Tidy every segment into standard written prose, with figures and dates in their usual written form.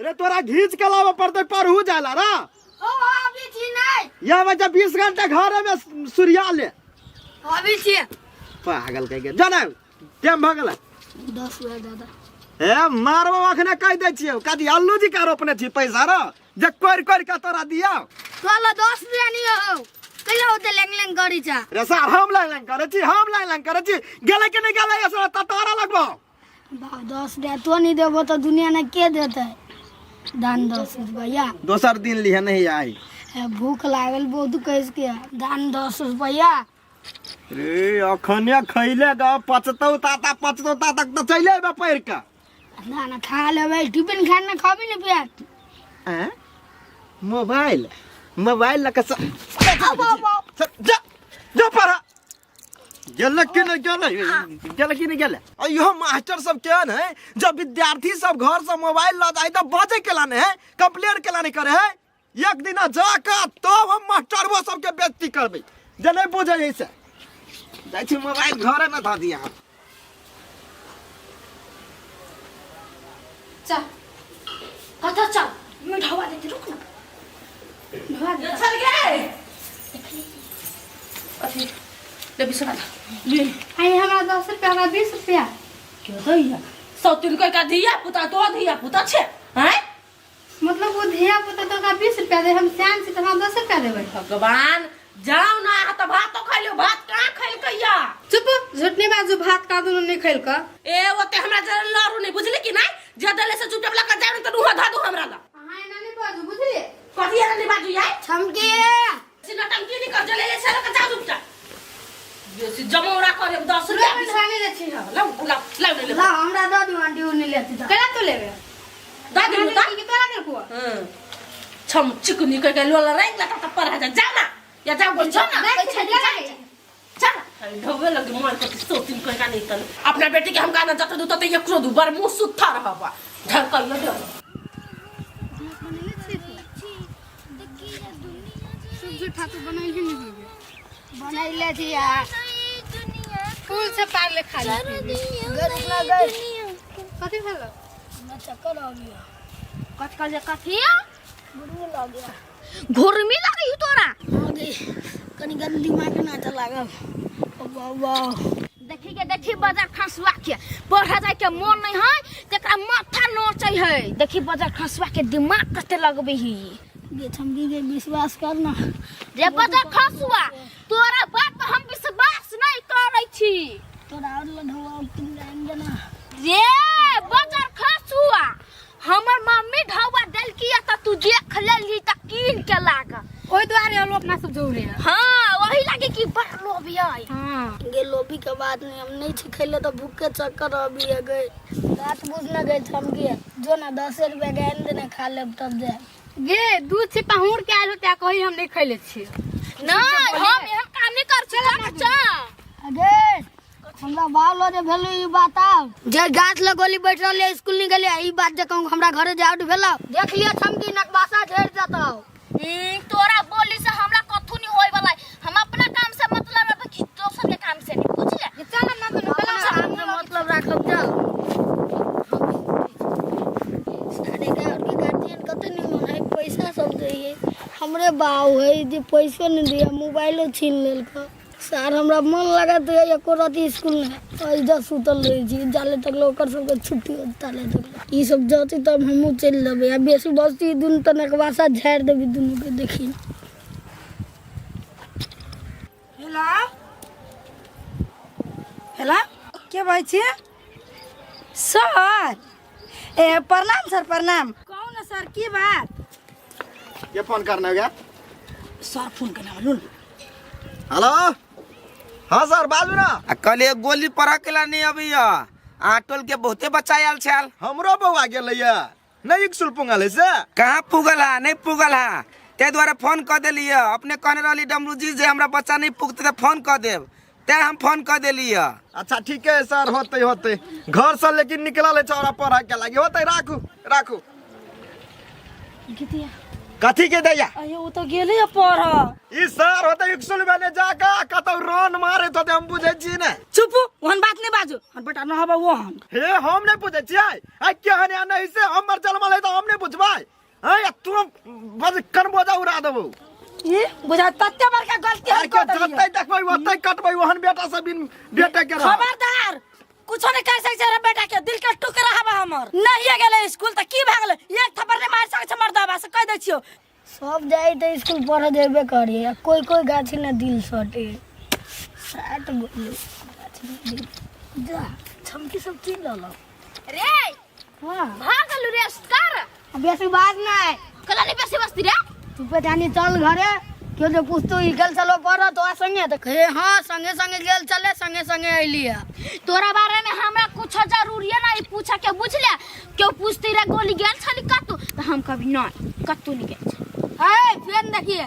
अरे तोरा घींच के लावे पड़ते पढ़ू जाला रा ओ अभी छी नहीं या बच्चा 20 घंटा घर में सूर्या ले अभी छी पागल कह के जाना टाइम भ गेल 10 बजे दादा ए मारबो अखने कह दे छियो कदी अल्लू जी का रोपने छी पैसा रो जे कोर कोर के तोरा दिया तोला 10 रुपया नहीं हो कहिया होते लेंग लेंग करी जा रे सर हम लाइन करे छी हम लाइन करे छी गेले के नहीं गेले ऐसा तोरा लगबो भाव 10 रुपया तो नहीं देबो तो दुनिया में के देते दान 10 रुपया दोसर दिन लिहे नहीं आई भूख लागल बहुत कैस के दान 10 रुपया रे अखने खइले ग पचतौ ताता तक तो चले बे पैर का ना खा लेबे टिफिन खाना खाबी नहीं पेट हैं मोबाइल मोबाइल लक जा जा परा गेल कि नहीं गेल अयो मास्टर सब केहन है जब विद्यार्थी सब घर से मोबाइल ला जाए तो बजे के लाने है कंप्लेन के लाने करे है एक दिन जाकर तो हम मास्टर वो सब के बेइज्जती करबे जे नहीं बुझे ऐसे जाय छी मोबाइल घरे में धा दिया चल कथा चल मैं ढवा देती रुक ना ढवा दे चल गए अभी ले बिसरा ले आई हमरा 10 रुपया का 20 रुपया क्यों दैया 103 का दिया पुता तो दिया पुता छे हैं मतलब वो धिया पुता तो का 20 रुपया दे हम श्याम से तमा 10 रुपया देबे भगवान जाओ ना तो भात तो खा लो भात कहां खाइल कहिया चुप झूठनी बाजू भात का दोनों नहीं खाइल का ए ओते हमरा जरा लरू नहीं बुझली कि नहीं जे दले से चुपचाप लगा जाए तो रुहा धा दो हमरा ला हां ना नहीं बाजू बुझली कथि नहीं बाजू यार छमके सिना टंकी नहीं कर जले से लगा जा चुपचाप बेसी जमौरा करे 10 रुपया बिसरानी ले छी ला ले ला हमरा दो दू आंटी उनी लेती था कला तो लेबे दा दे मुता की तोरा दे को हां छम चिकनी के लोला रेंग ला त पर जा ना या जा बोल जा ना चल ढोवे लगे मोर को सोतिन कर का नहीं तन अपना बेटी के हम गाना जत दू त एकरो दू बार मुंह सुथा रहबा ढका यो दे सब झूठा तो बनाई ही नहीं बनाई ले थी यार फूल से पार ले खा ले गस ना गस कथि भेल ना चक्कर आ गया कटकल जे कथिया गुरु लग गया घुरमी लगी तोरा आगे कनी गंदी दिमाग ना चला गल वाह देखी बाजार खसवा के पढ़ा जाय के मन नहीं है तेकरा माथा नोचै है देखी बाजार खसवा के दिमाग कते लगबे ही ये छमगी के विश्वास करना रे बाजार खसवा तोरा बात पर हम विश्वास नहीं करै छी तोरा और लढवा किन जान ना रे बाजार खसवा हमर मम्मी ढवा देल किया त तू देख लेली त कीन के लाग ओइ द्वारे हम अपना सब जोरे हां वही लागे कि बड़ लोभी है हां गे लोभी के बात नहीं हम नहीं छी खैले त भूख के चक्कर अभी है गए बात बुझ न गए हम गे जो ना 10 रुपया गैन देने खा लेब तब जाए गे दूध से पहुड़ के आइल होता कहि हम नहीं खैले छी नहीं हम एहन काम नहीं कर छी बच्चा अगे हमरा बाल जे भेलो ई बताओ जे गाछ लगोली बैठ रहले स्कूल नहीं गेले ई बात जे कहूं हमरा घरे जाउट भेलो देख लियो छमकी नकबासा झेड़ जतौ तोरा बोली से हमरा कथु नहीं होय वाला हम अपना काम से मतलब रख कि दोसर के काम से नहीं बुझले चल ना दुनु काम से मतलब राखब जाओ सारे गांव के गार्जियन कते नहीं मन है पैसा सब देइए हमरे बाऊ है जे पैसो नहीं दिया मोबाइलो छीन लेल का सर हमरा मन लगा तो एको राती स्कूल में इधर सुतल रही छी जाले तक लोकर सब के छुट्टी होता ले तक ई सब जति तब हमहु चल लेबे आ बेसी बस्ती दुन तनक वासा झाड़ देबी दुनु के देखी हेलो हेलो के भाई छे सर ए प्रणाम सर प्रणाम कौन सर की बात ये फोन करना गया सर फोन करना बोल हेलो हाँ सर बाजू ना कल एक गोली पड़ा के ला नहीं अभी आटोल के बहुते बच्चा आयल छल हमरो बउआ गेलैया नहीं स्कूल पुंगल से कहाँ पुगल है नहीं पुगल है ते द्वारा फोन कर दिलिए अपने कहने रही डमरू जी जे हमरा बच्चा नहीं पुगते तो फोन कर देव ते हम फोन कर दिलिए अच्छा ठीक है सर होते घर से लेकिन निकला ले चौरा पढ़ा के लगे होते राखू कथी के दैया अयो वो तो गेले पढ़ ई सर होते स्कूल में ने जाका कतौ रन मारे तो हम बुझे छी ने चुप ओहन बात नहीं बाजू और बेटा न हबा वो हम हे हम नहीं बुझे छी आ क्या हने नहीं से हमर जन्मल है तो हम नहीं बुझबाई हां तू बज कन बोझा उड़ा देबो ये बुझा तत्ते बार का गलती आ के जतै देखबै ओतै कटबै ओहन बेटा से बिन बेटा के रह खबरदार कुछ नहीं कर सके रे बेटा के दिल के टुकड़ा हबा हमर नहीं गेले स्कूल त की भागले एक थप्पड़ ने मार सके मर दबा से कह दै छियो सब जाए तो स्कूल पढ़ देबे करिए कोई कोई गाछी ना दिल सटे साट बोले जा छमकी सब चीन लो रे हां भागल रे स्टार बेसी बात नहीं कला नहीं पैसे बस्ती रे तू पे जानी चल घरे क्यों जो पूछतो ई गल चलो पढ़ तो आ संगे तो कहे हां संगे संगे गेल चले संगे संगे आइलिया तोरा बारे में हमरा कुछ जरूरी है ना पूछा के बुझ ले क्यों पूछती रे गोली गेल छली कतू तो हम कभी नहीं कतू नहीं गेल ए फिर देखिए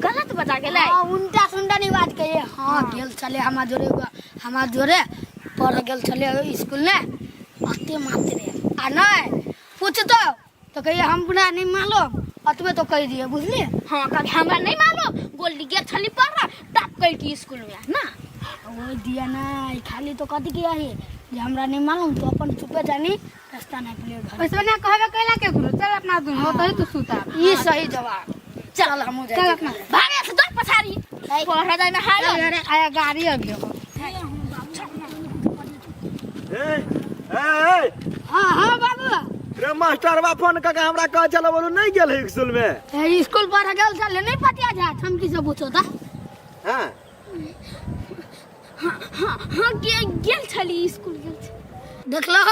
गलत बता गेलै हां उल्टा सुंडा नहीं बात कहिए हां गेल चले हमार जोरे पढ़ गेल चले स्कूल ने अते मात्र आ नहीं पूछ तो कहिए हम बुना नहीं मालूम अतबे तो कह दिए बुझली हां कभी हमरा नहीं मालूम गोली गेल छली पढ़ टप कह की स्कूल में ना वो दिया ना खाली तो कथी किया है जे हमरा नहीं मालूम तो अपन चुपे जानी रास्ता नहीं प्ले घर वैसे ना कहबे कैला के गुरु चल अपना दुन हो तो तू सुता ये सही जवाब चल हम चल जाए अपना भागे से दर पछाड़ी पढ़ जाए में हाल अरे आया गाड़ी आ गयो ए हां हां बाबू रे मास्टर बा फोन का हमरा कह चलो बोलू नहीं गेल है स्कूल में स्कूल पढ़ गेल चले नहीं पतिया जा हम की से पूछो ता हां हां गेल छली स्कूल गेल देख लो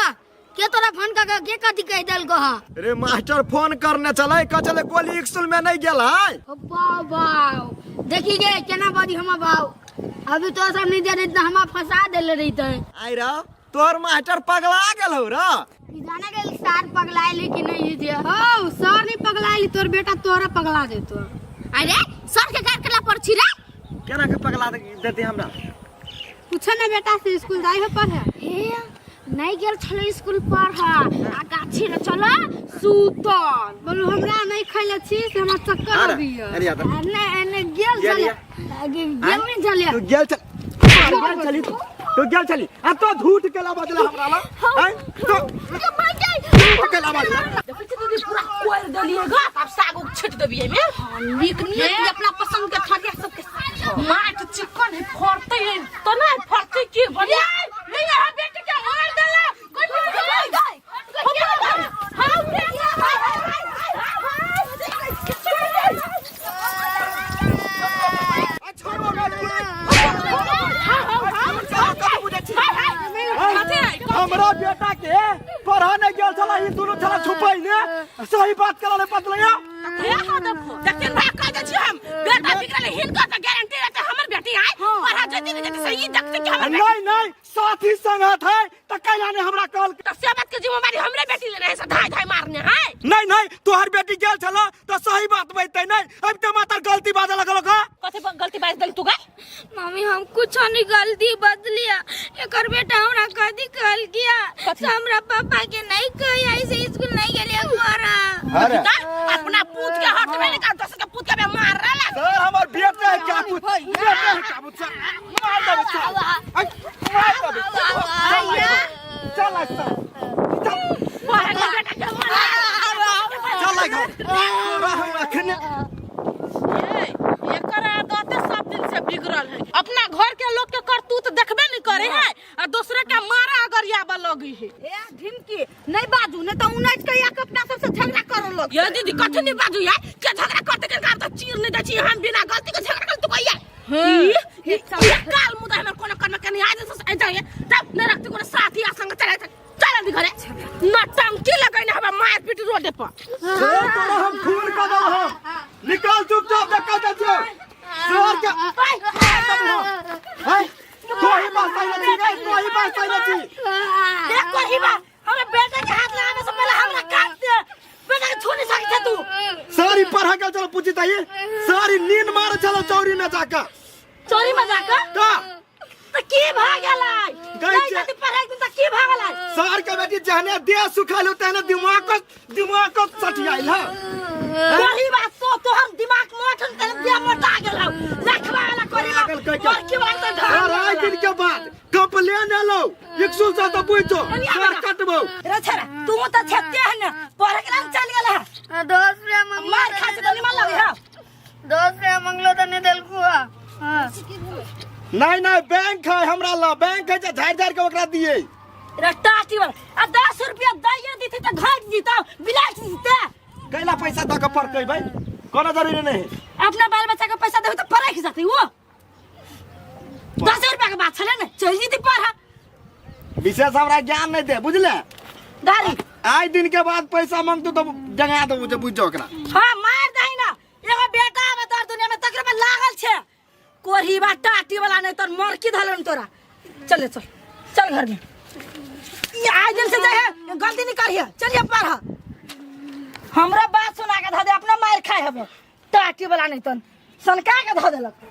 के तोरा फोन का के कथी कह देल को रे मास्टर फोन करने चले का चले गोली स्कूल में नहीं गेल है बाव बाव देखी गे केना बाजी हम बाव अभी तो सब नहीं दे रही तो हम फंसा देले रही आई रा तोर मास्टर पगला गेल हो रा जाने गेल सार पगलाइली कि नहीं दिया हो सर नहीं पगलाइली तोर बेटा तोरा पगला देतो अरे सर के गार कला पर छी रे केना के पगला देते हमरा पूछ ना बेटा से स्कूल जाई हो पर है हे नहीं गेल छले स्कूल पढ़ आ गाछी रे चलो सुतल बोलू हमरा नहीं खैले छी से हमरा चक्कर आ गया अरे यार ने गेल चले गेल नहीं चले तू गेल चली तू गेल चली आ तो झूठ केला बदला हमरा ला हैं तो झूठ केला बदला देखै छी दीदी पूरा कोल दलिएगा अब साग उग छिट देबिए में नीक नीक अपना पसंद के खा के सबके माट चिकन है फरते है तो ना फरते की बढ़िया नहीं है बेटी के मार देला कोई हमरा बेटा के पढ़ाने गेल छला ई दोनों छला छुपाई ने सही बात करले बदलया हे हा देखो देखिन भाई कह दे छी हम बेटा बिगड़ले हिनका त गारंटी रहते हमर बेटी आए पढ़ा जति ने जति सही देखते कि हमर नहीं साथी संगत है त कैला ने हमरा कॉल त से बात के जिम्मेदारी हमरे बेटी ले रहे से धाय धाय मारने है नहीं तोहर बेटी गेल छला त सही बात बतै नहीं अब त मातर गलती बाजे लगल का कथे गलती बाज दल तू गा मम्मी हम कुछ नहीं गलती बदलिया एकर बेटा हमरा कदी कहल किया हमरा पापा के नहीं कही ऐसे स्कूल नहीं गेलिए घरा अरे अपना पूत के हाथ में निकाल दस के पूत के मार रहा सर हमर बेटा है क्या कुछ बेटा है क्या कुछ मार दे बच्चा मार दे चल बिगड़ल है अपना घर के लोग के करतूत देखबे नहीं करे है और दूसरे का मारा अगर याबा लगी है ए ढिमकी नहीं बाजू नहीं तो उन्हें के या अपना सबसे झगड़ा करो लोग ये दीदी कथि नहीं बाजू यार के झगड़ा करते के काम तो चीर नहीं दची हम बिना गलती के झगड़ा कर तू कहिया ये काल मुदा हमर कोनो करना के नहीं आज से आ जाए तब न रखते कोनो साथी आ संग चले चल दी घरे नटंकी लगाइने हवा मार पीट रोड पर तोरा हम खून कर दो हम निकाल चुपचाप धक्का दे दो सर के है कोई बात नहीं कोई बात नहीं देखो ही बा हमें बेटा के हाथ लगाने से पहले हमरा काट दे बेटा के छू नहीं सकते तू सारी पढ़ा के चलो पूछी ताई सारी नींद मार चलो चौरी में जाकर चोरी में जाकर का त की भ गेलै गई नहीं छे। जति पढ़ाई त की भ गेलै सर के बेटी जहने देह सुखाल तहने दिमाग को सटियाइल ह वही बात तोहर दिमाग मोटन त दिया मोटा गेलौ रखवा वाला कोरी पागल कह के। और की बात त सर आई दिन के बाद कंप्लेन आलो 100 से तो पूछो सर कटबो रे छरा तू त छते है न पढ़े के लाइन चल गेल है 10 रुपया मंगलो मार खा से नहीं मान लगे है 10 रुपया मंगलो त नहीं देलकू हां नहीं बैंक है हमरा ला बैंक है जे झाड़ के ओकरा दिए रट्टाटी वाला आ 10 रुपया दैए दीती त घाट जीता बिलाट जीता कैला पैसा दे के पर भाई कोनो जरूरी नहीं अपना बाल बच्चा का पैसा देबे त पढ़ाई के जाते वो 10 रुपया के बात छले न चल जीती पढ़ा विशेष हमरा ज्ञान नहीं दे बुझले दारी आज दिन के बाद पैसा मांगतू तो जगा दो मुझे बुझो ओकरा हां मार दही ना एगो बेटा अब तोर दुनिया में तकरे में लागल छे कोरही बा टाटी वाला नहीं तोर मर की धलन तोरा चल घर में ये आज दिन से जाए गलती नहीं करिए चलिए पढ़ा हमरा बात सुना के ध दे अपना मार खाए हबो टाटी वाला नहीं तन सनका के ध देलक